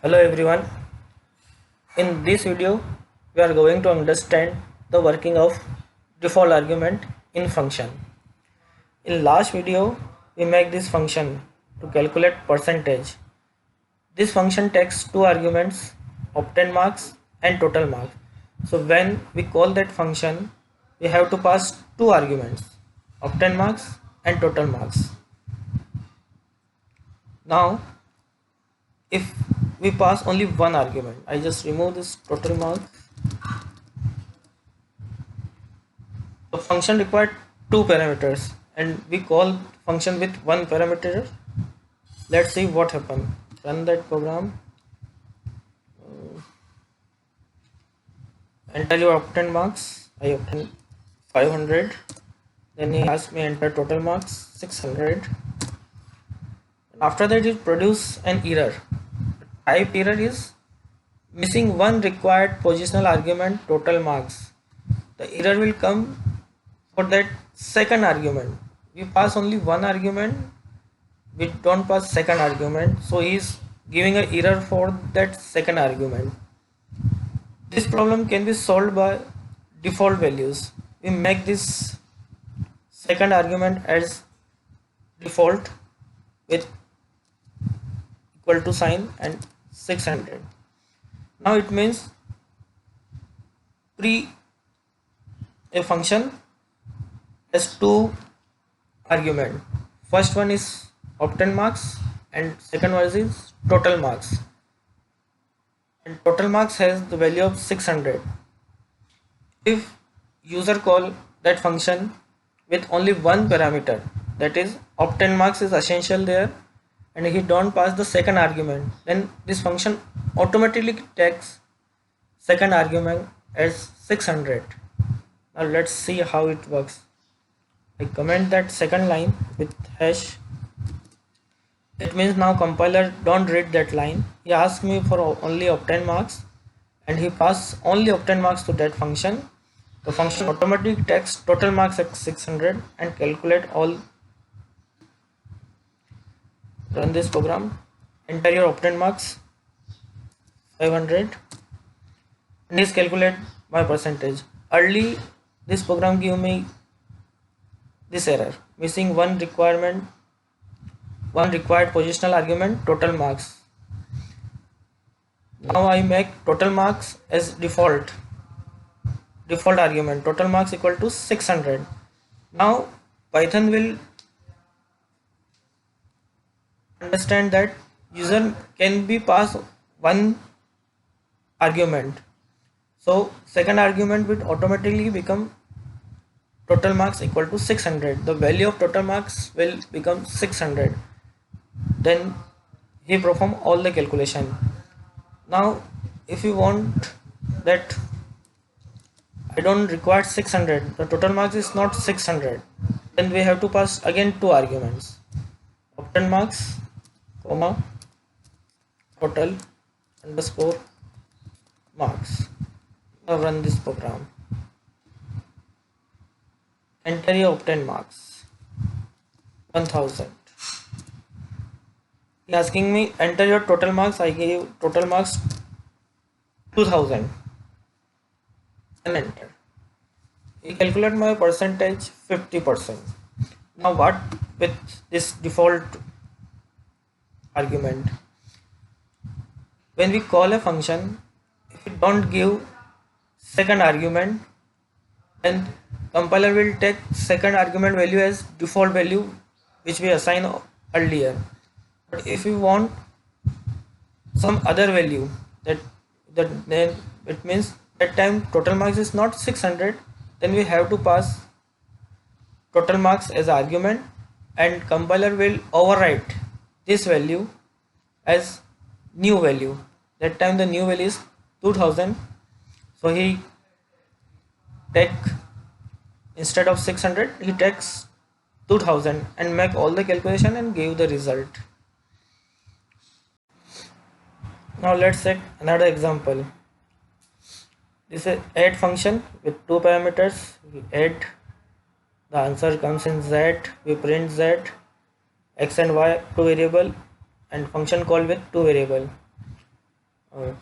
Hello everyone. In this video, we are going to understand the working of default argument in function. In last video, we make this function to calculate percentage. This function takes two arguments, obtain marks and total marks. So when we call that function, we have to pass two arguments, obtain marks and total marks. Now, if we pass only one argument, I just remove this total marks. The function required two parameters and we call function with one parameter. Let's see what happened. Run that program. Enter your obtained marks. I obtained 500. Then he asked me enter total marks 600. After that it produce an error. Type error is missing one required positional argument total marks. The error will come for that second argument. We pass only one argument, we don't pass second argument, so he is giving an error for that second argument. This problem can be solved by default values. We make this second argument as default with equal to sign and 600. Now it means a function has two argument. First one is obtain marks and second one is total marks. And total marks has the value of 600. If user call that function with only one parameter, that is obtain marks is essential there, and he don't pass the second argument, then this function automatically takes second argument as 600. Now let's see how it works. I comment that second line with hash. It means now compiler don't read that line. He asked me for only obtain marks and he pass only obtain marks to that function. The function automatically takes total marks at 600 and calculate all. Run this program. Enter your obtain marks 500 and this calculate my percentage. Early this program give me this error, missing one required positional argument total marks. Now I make total marks as default argument, total marks equal to 600. Now Python will understand that user can be passed one argument, so second argument will automatically become total marks equal to 600. The value of total marks will become 600. Then he perform all the calculation. Now if you want that I don't require 600, the total marks is not 600, then we have to pass again two arguments, obtain marks comma total underscore marks. Now run this program. Enter your obtained marks 1000. He asking me enter your total marks. I gave total marks 2000 and enter. He calculate my percentage 50%. Now what with this default argument? When we call a function, if we don't give second argument, then compiler will take second argument value as default value which we assign earlier. But if we want some other value, then it means that time total marks is not 600, then we have to pass total marks as argument and compiler will overwrite this value as new value. That time the new value is 2000, so he take instead of 600 he takes 2000 and make all the calculation and give the result. Now let's take another example. This is add function with two parameters. We add, the answer comes in z, we print z, x and y two variable, and function call with two variable.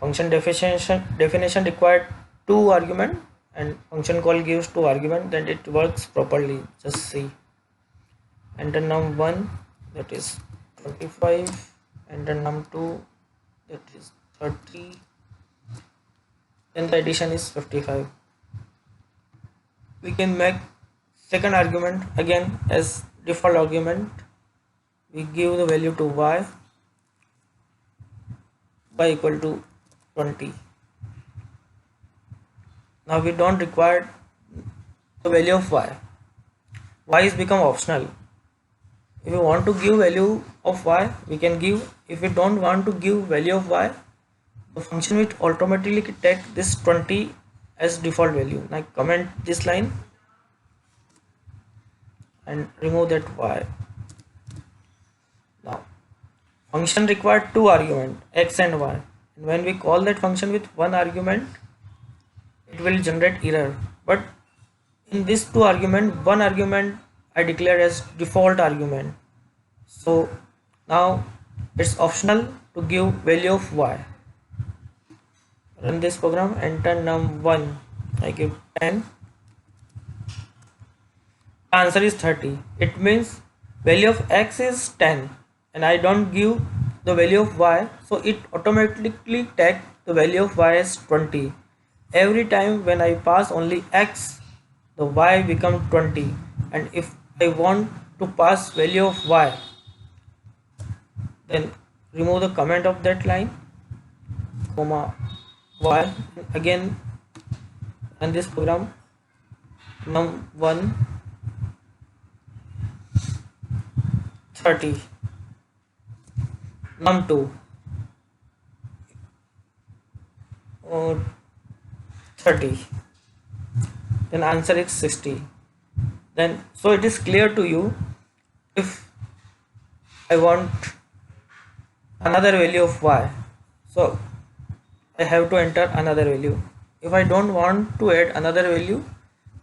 Function definition required two argument, and function call gives two argument, then it works properly. Just see. Enter num1, that is 25. Enter num2, that is 30. Then the addition is 55. We can make second argument again as default argument. We give the value to y equal to 20. Now we don't require the value of y. Y is become optional. If we want to give value of y, we can give. If we don't want to give value of y, the function will automatically take this 20 as default value. Now comment this line and remove that y. Now function required two argument, x and y, and when we call that function with one argument, it will generate error. But in this two argument, one argument I declare as default argument, so now it's optional to give value of y. Run this program, enter num1, I give 10. The answer is 30. It means value of x is 10 and I don't give the value of y, so it automatically take the value of y as 20. Every time when I pass only x, the y become 20, and if I want to pass value of y, then remove the comment of that line, comma y, again run this program, num1 30, num2 30, then answer is 60. Then so it is clear to you, if I want another value of y, so I have to enter another value. If I don't want to add another value,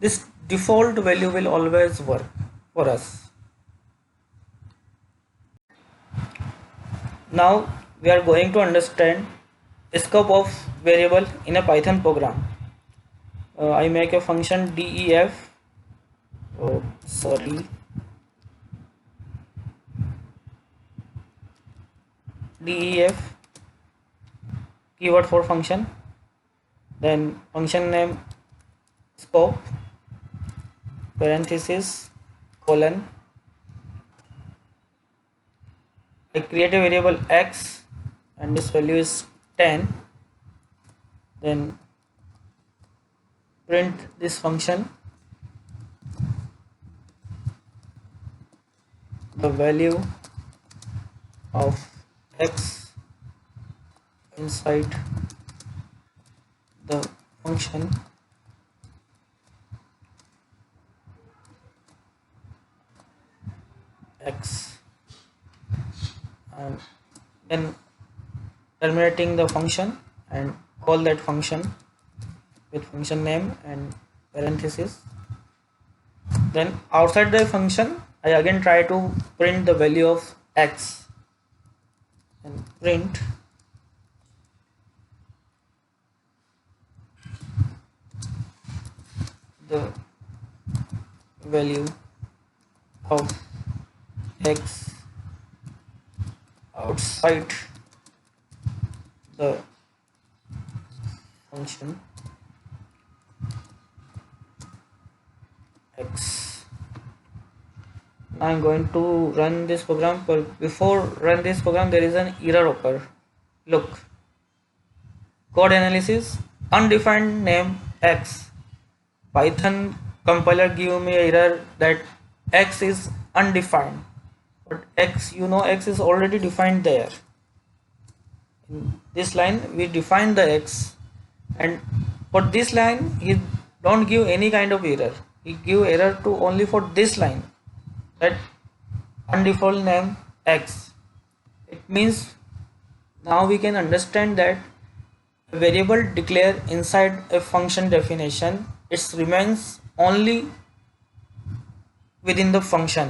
this default value will always work for us. Now we are going to understand the scope of variable in a Python program. I make a function def, def keyword for function, then function name scope parenthesis colon, I create a variable x and this value is 10, then print this function, the value of x inside the function x, and then terminating the function and call that function with function name and parenthesis. Then outside the function I again try to print the value of x and print the value of x outside the function x. Now I'm going to run this program, but before run this program there is an error occur. Look, code analysis, undefined name x. Python compiler give me error that x is undefined, but x, you know, x is already defined there. In this line we define the x, and for this line he don't give any kind of error. He give error to only for this line, that undefined name x. It means now we can understand that a variable declared inside a function definition, it remains only within the function.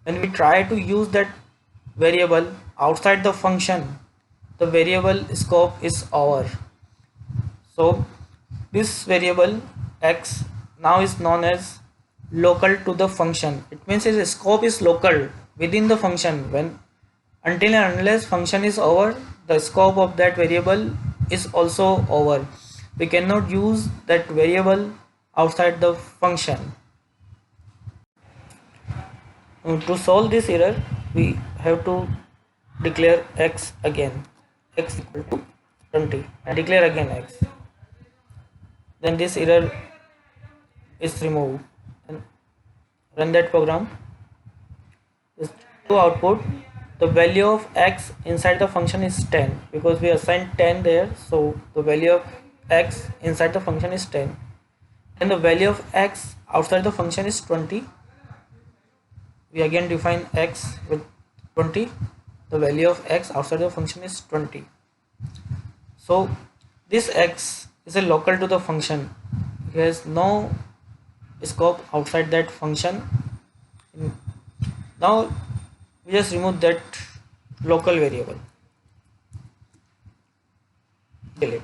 When we try to use that variable outside the function, the variable scope is over. So this variable x now is known as local to the function. It means its scope is local within the function. When until and unless function is over, the scope of that variable is also over. We cannot use that variable outside the function. To solve this error, we have to declare x again, x equal to 20, and declare again x. Then this error is removed and run that program. Is to output the value of x inside the function is 10 because we assigned 10 there, so the value of x inside the function is 10, and the value of x outside the function is 20. We again define x with 20. The value of x outside the function is 20. So this x is a local to the function. It has no scope outside that function. Now we just remove that local variable. Delete.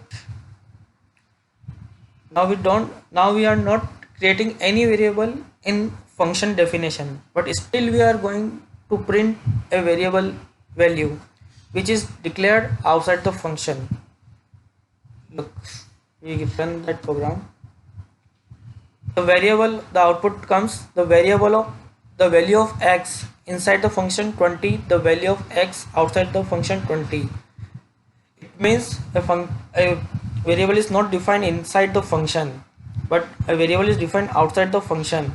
Now we are not creating any variable in function definition, but still we are going to print a variable value which is declared outside the function. Look, we run that program. The output comes the variable of the value of x inside the function 20, the value of x outside the function 20. It means a variable is not defined inside the function, but a variable is defined outside the function.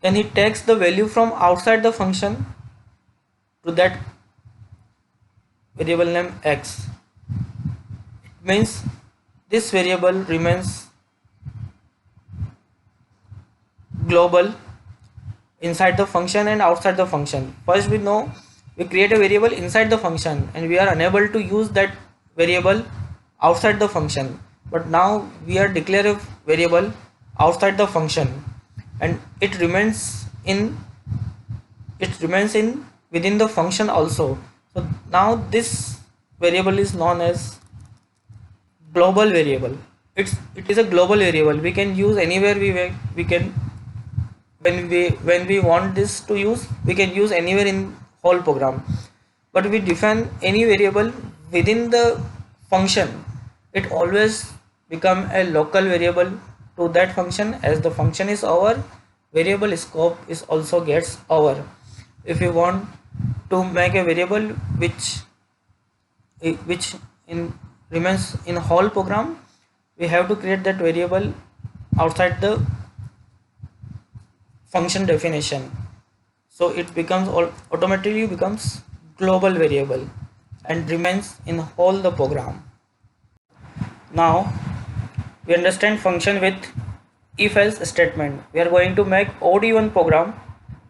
Then he takes the value from outside the function to that variable name x. It means this variable remains global inside the function and outside the function. First we know we create a variable inside the function and we are unable to use that variable outside the function, but now we are declare a variable outside the function and it remains in within the function also. So now this variable is known as global variable. It is a global variable. We can use anywhere we can. When we want this to use, we can use anywhere in whole program, but we define any variable within the function, it always become a local variable to that function. As the function is over, variable scope is also gets over. If you want to make a variable which in remains in whole program, we have to create that variable outside the function definition, so it becomes automatically becomes global variable and remains in whole the program. Now we understand function with if else statement. We are going to make OD1 program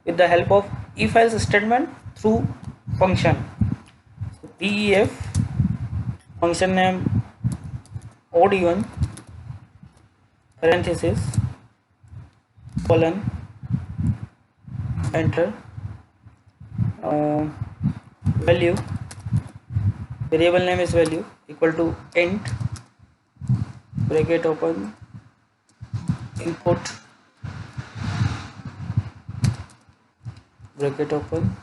with the help of if else statement through function. So def function name OD1 parenthesis colon enter value, variable name is value equal to int bracket open input bracket open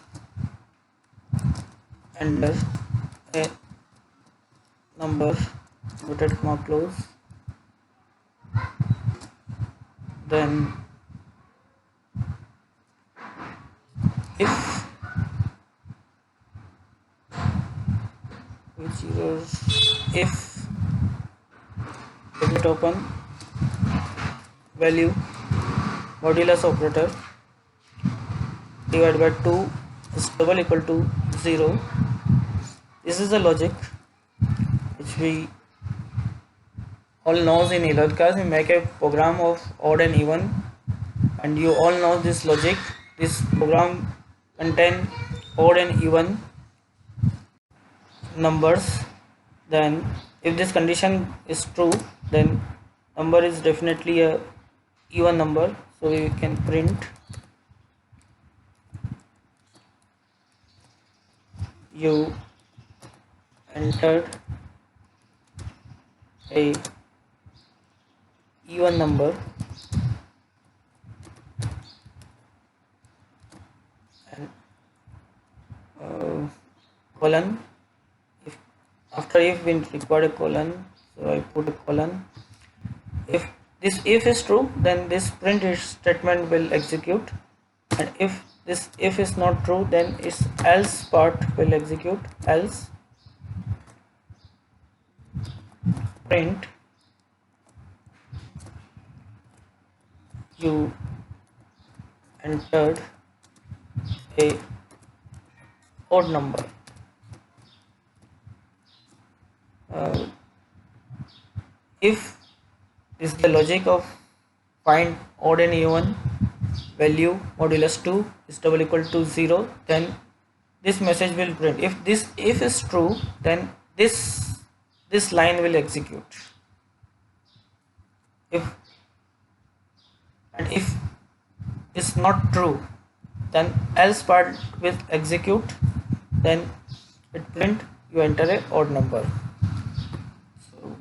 enter a number inverted comma close, then if if bracket open value modulus operator divided by 2 is double equal to 0. This is the logic which we all knows in Elot class. We make a program of odd and even, and you all know this logic. This program contain odd and even numbers. Then if this condition is true, then number is definitely a even number, so we can print u entered a even number and colon. If after if we require a colon, so I put a colon. If this if is true, then this print statement will execute, and if this if is not true, then its else part will execute. Else print you entered a odd number. uh, if this is the logic of find odd and even value modulus 2 is double equal to 0, then this message will print. If this if is true, then this line will execute. If it's not true, then else part will execute, then it print you enter a odd number. So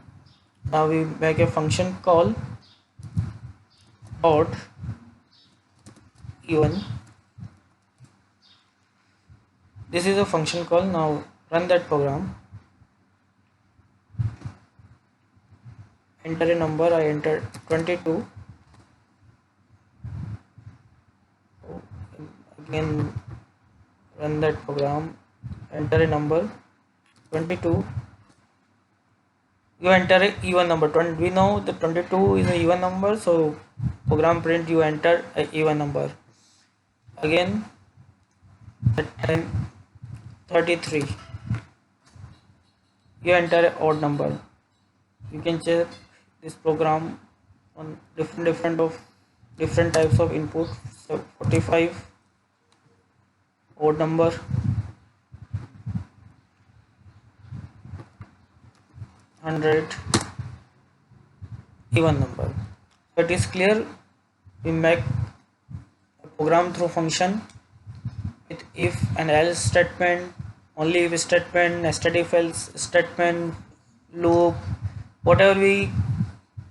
now we make a function call odd even. This is a function call. Now run that program. Enter a number. I entered 22. Again run that program. Enter a number 22. You enter a even number. We know that 22 is a even number, so program print you enter a even number. Again that time 33. You enter a odd number. You can check this program on different types of input. So 45 odd number, 100 even number. So it is clear we make a program through function with if and else statement, only if statement, nested if else statement, loop, whatever we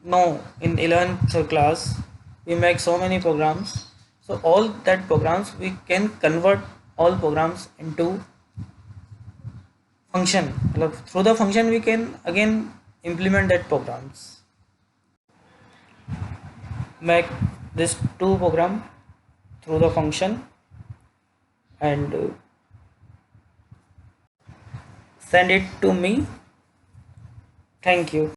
know in 11th class. We make so many programs. So all that programs we can convert all programs into function. Through the function we can again implement that programs. Make this two program through the function and send it to me. Thank you.